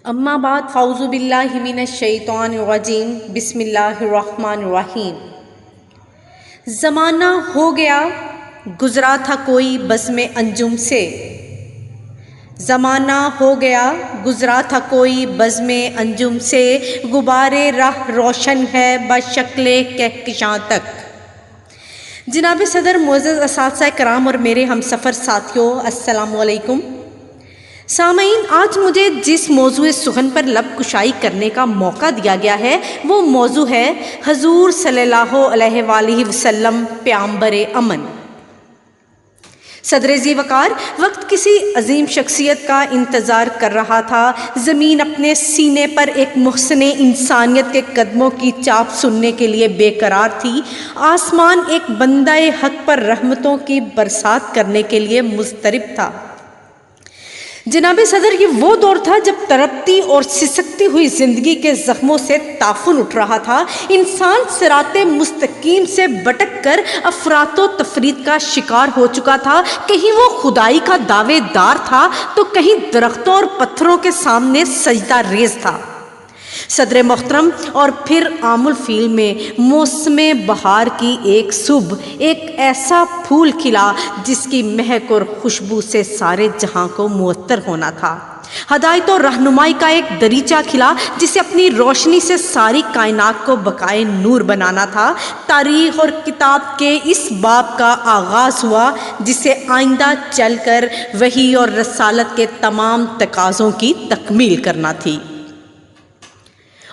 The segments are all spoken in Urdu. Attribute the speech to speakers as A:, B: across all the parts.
A: اما بعد فاعوذ باللہ من الشیطان الرجیم بسم اللہ الرحمن الرحیم۔ زمانہ ہو گیا گزرا تھا کوئی بزم انجم سے، زمانہ ہو گیا گزرا تھا کوئی بزم انجم سے، غبار راہ روشن ہے بشکل کہکشاں تک۔ جناب صدر، معزز اساتذہ کرام اور میرے ہم سفر ساتھیوں، السلام علیکم۔ سامعین، آج مجھے جس موضوع سخن پر لب کشائی کرنے کا موقع دیا گیا ہے وہ موضوع ہے حضور صلی اللہ علیہ وآلہ وسلم پیامبر امن۔ صدر ذی وقار وقت کسی عظیم شخصیت کا انتظار کر رہا تھا۔ زمین اپنے سینے پر ایک محسن انسانیت کے قدموں کی چاپ سننے کے لیے بے قرار تھی۔ آسمان ایک بندہ حق پر رحمتوں کی برسات کرنے کے لیے مضطرب تھا۔ جناب صدر، یہ وہ دور تھا جب تڑپتی اور سسکتی ہوئی زندگی کے زخموں سے تعفن اٹھ رہا تھا۔ انسان صراط مستقیم سے بھٹک کر افراط و تفریط کا شکار ہو چکا تھا۔ کہیں وہ خدائی کا دعوے دار تھا تو کہیں درختوں اور پتھروں کے سامنے سجدہ ریز تھا۔ صدر محترم، اور پھر عام الفیل میں موسم بہار کی ایک صبح ایک ایسا پھول کھلا جس کی مہک اور خوشبو سے سارے جہاں کو معطر ہونا تھا۔ ہدایت اور رہنمائی کا ایک دریچہ کھلا جسے اپنی روشنی سے ساری کائنات کو بقائے نور بنانا تھا۔ تاریخ اور کتاب کے اس باب کا آغاز ہوا جسے آئندہ چل کر وحی اور رسالت کے تمام تقاضوں کی تکمیل کرنا تھی۔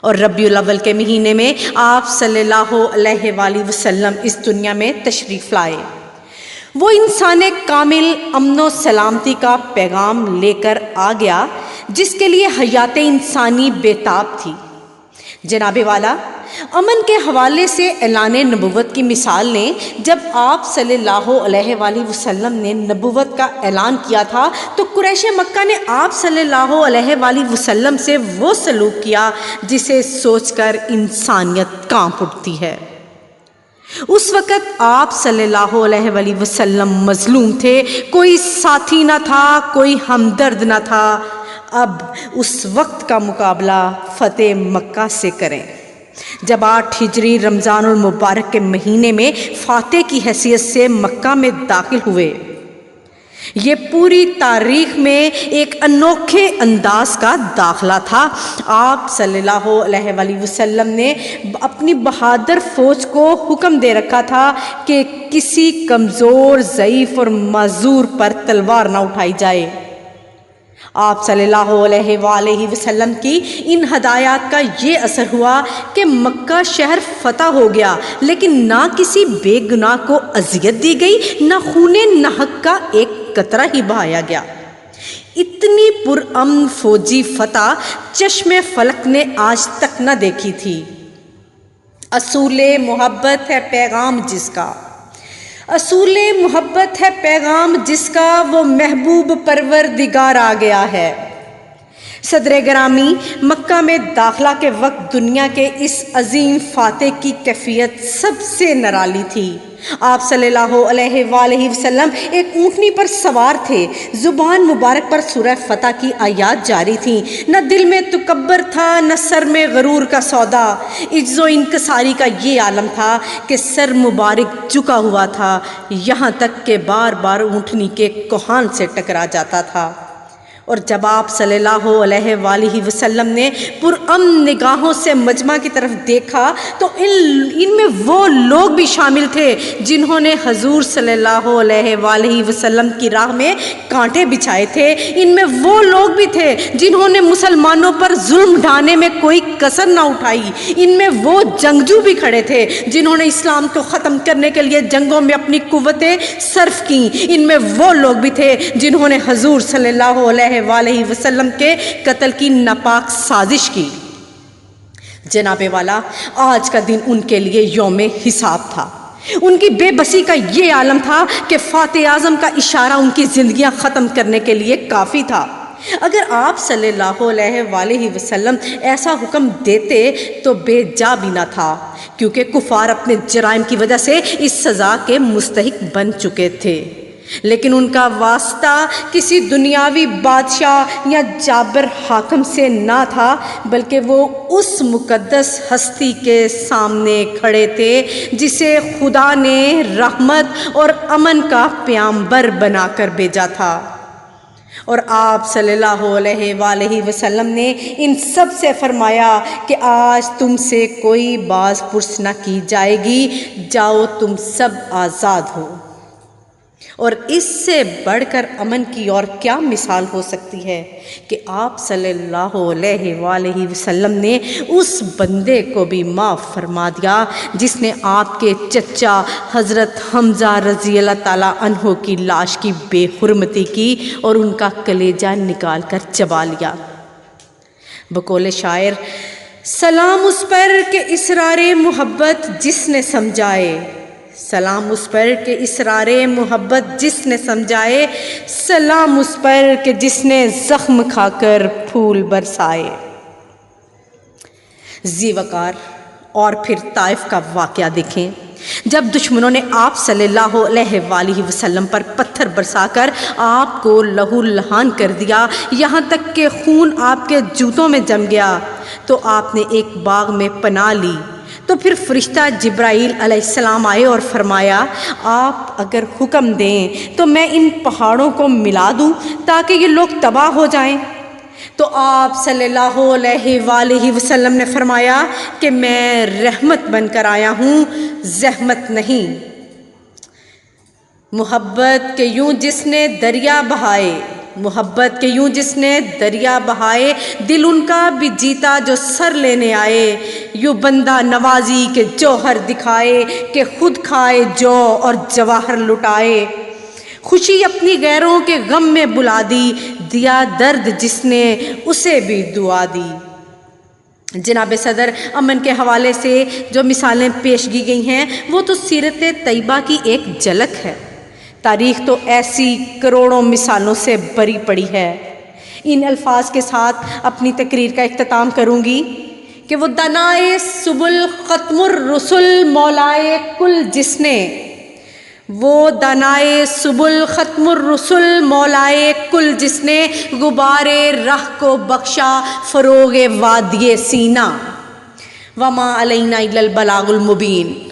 A: اور ربیع الاول کے مہینے میں آپ صلی اللہ علیہ وآلہ وسلم اس دنیا میں تشریف لائے۔ وہ انسان کامل امن و سلامتی کا پیغام لے کر آ گیا جس کے لیے حیات انسانی بےتاب تھی۔ جناب والا، امن کے حوالے سے اعلان نبوت کی مثال لیں۔ جب آپ صلی اللہ علیہ وآلہ وسلم نے نبوت کا اعلان کیا تھا تو قریش مکہ نے آپ صلی اللہ علیہ وآلہ وسلم سے وہ سلوک کیا جسے سوچ کر انسانیت کانپ اٹھتی ہے۔ اس وقت آپ صلی اللہ علیہ وآلہ وسلم مظلوم تھے، کوئی ساتھی نہ تھا، کوئی ہمدرد نہ تھا۔ اب اس وقت کا مقابلہ فتح مکہ سے کریں جب 8 ہجری رمضان المبارک کے مہینے میں فاتح کی حیثیت سے مکہ میں داخل ہوئے۔ یہ پوری تاریخ میں ایک انوکھے انداز کا داخلہ تھا۔ آپ صلی اللہ علیہ وآلہ وسلم نے اپنی بہادر فوج کو حکم دے رکھا تھا کہ کسی کمزور، ضعیف اور معذور پر تلوار نہ اٹھائی جائے۔ آپ صلی اللہ علیہ وآلہ وسلم کی ان ہدایات کا یہ اثر ہوا کہ مکہ شہر فتح ہو گیا، لیکن نہ کسی بے گناہ کو اذیت دی گئی، نہ خون ناحق کا ایک قطرہ ہی بہایا گیا۔ اتنی پرامن فوجی فتح چشم فلک نے آج تک نہ دیکھی تھی۔ اصول محبت ہے پیغام جس کا، اصول محبت ہے پیغام جس کا، وہ محبوب پروردگار آ گیا ہے۔ صدر گرامی، مکہ میں داخلہ کے وقت دنیا کے اس عظیم فاتح کی کیفیت سب سے نرالی تھی۔ آپ صلی اللہ علیہ وآلہ وسلم ایک اونٹنی پر سوار تھے، زبان مبارک پر سورہ فتح کی آیات جاری تھیں۔ نہ دل میں تکبر تھا، نہ سر میں غرور کا سودا۔ عجز و انکساری کا یہ عالم تھا کہ سر مبارک جھکا ہوا تھا، یہاں تک کہ بار بار اونٹنی کے کوہان سے ٹکرا جاتا تھا۔ اور جب آپ صلی اللہ علیہ وآلہ وسلم نے پرامن نگاہوں سے مجمع کی طرف دیکھا تو ان میں وہ لوگ بھی شامل تھے جنہوں نے حضور صلی اللہ علیہ وآلہ وسلم کی راہ میں کانٹے بچھائے تھے۔ ان میں وہ لوگ بھی تھے جنہوں نے مسلمانوں پر ظلم ڈھانے میں کوئی کسر نہ اٹھائی۔ ان میں وہ جنگجو بھی کھڑے تھے جنہوں نے اسلام کو ختم کرنے کے لیے جنگوں میں اپنی قوتیں صرف کیں۔ ان میں وہ لوگ بھی تھے جنہوں نے حضور صلی اللہ علیہ وآلہ وسلم کے قتل کی ناپاک سازش کی۔ جناب والا، آج کا دن ان کے لیے یوم حساب تھا۔ ان کی بے بسی کا یہ عالم تھا کہ فاتح اعظم کا اشارہ ان کی زندگیاں ختم کرنے کے لیے کافی تھا۔ اگر آپ صلی اللہ علیہ وآلہ وسلم ایسا حکم دیتے تو بے جا بھی نہ تھا، کیونکہ کفار اپنے جرائم کی وجہ سے اس سزا کے مستحق بن چکے تھے۔ لیکن ان کا واسطہ کسی دنیاوی بادشاہ یا جابر حاکم سے نہ تھا، بلکہ وہ اس مقدس ہستی کے سامنے کھڑے تھے جسے خدا نے رحمت اور امن کا پیغمبر بنا کر بھیجا تھا۔ اور آپ صلی اللہ علیہ وآلہ وسلم نے ان سب سے فرمایا کہ آج تم سے کوئی باز پرس نہ کی جائے گی، جاؤ تم سب آزاد ہو۔ اور اس سے بڑھ کر امن کی اور کیا مثال ہو سکتی ہے کہ آپ صلی اللہ علیہ وآلہ وسلم نے اس بندے کو بھی معاف فرما دیا جس نے آپ کے چچا حضرت حمزہ رضی اللہ تعالیٰ عنہ کی لاش کی بے حرمتی کی اور ان کا کلیجہ نکال کر چبا لیا۔ بقول شاعر، سلام اس پر کہ اسرار محبت جس نے سمجھائے، سلام اس پر کہ اسرار محبت جس نے سمجھائے، سلام اس پر کہ جس نے زخم کھا کر پھول برسائے۔ ذی وقار اور پھر طائف کا واقعہ دیکھیں۔ جب دشمنوں نے آپ صلی اللہ علیہ وآلہ وسلم پر پتھر برسا کر آپ کو لہو لہان کر دیا، یہاں تک کہ خون آپ کے جوتوں میں جم گیا، تو آپ نے ایک باغ میں پناہ لی۔ تو پھر فرشتہ جبرائیل علیہ السلام آئے اور فرمایا، آپ اگر حکم دیں تو میں ان پہاڑوں کو ملا دوں تاکہ یہ لوگ تباہ ہو جائیں۔ تو آپ صلی اللہ علیہ وآلہ وسلم نے فرمایا کہ میں رحمت بن کر آیا ہوں، زحمت نہیں۔ محبت کے یوں جس نے دریا بہائے، محبت کے یوں جس نے دریا بہائے، دل ان کا بھی جیتا جو سر لینے آئے، یوں بندہ نوازی کے جوہر دکھائے کہ خود کھائے جو اور جواہر لٹائے۔ خوشی اپنی غیروں کے غم میں بلا دی، دیا درد جس نے اسے بھی دعا دی۔ جناب صدر، امن کے حوالے سے جو مثالیں پیش کی گئی ہیں وہ تو سیرت طیبہ کی ایک جھلک ہے۔ تاریخ تو ایسی کروڑوں مثالوں سے بھری پڑی ہے۔ ان الفاظ کے ساتھ اپنی تقریر کا اختتام کروں گی کہ وہ دانائے سبل ختم الرسل مولائے کل جس نے، وہ دانائے سبل ختم الرسل مولائے کل جس نے، غبار راہ کو بخشا فروغ وادی سینا، وما علینا الا البلاغ المبین۔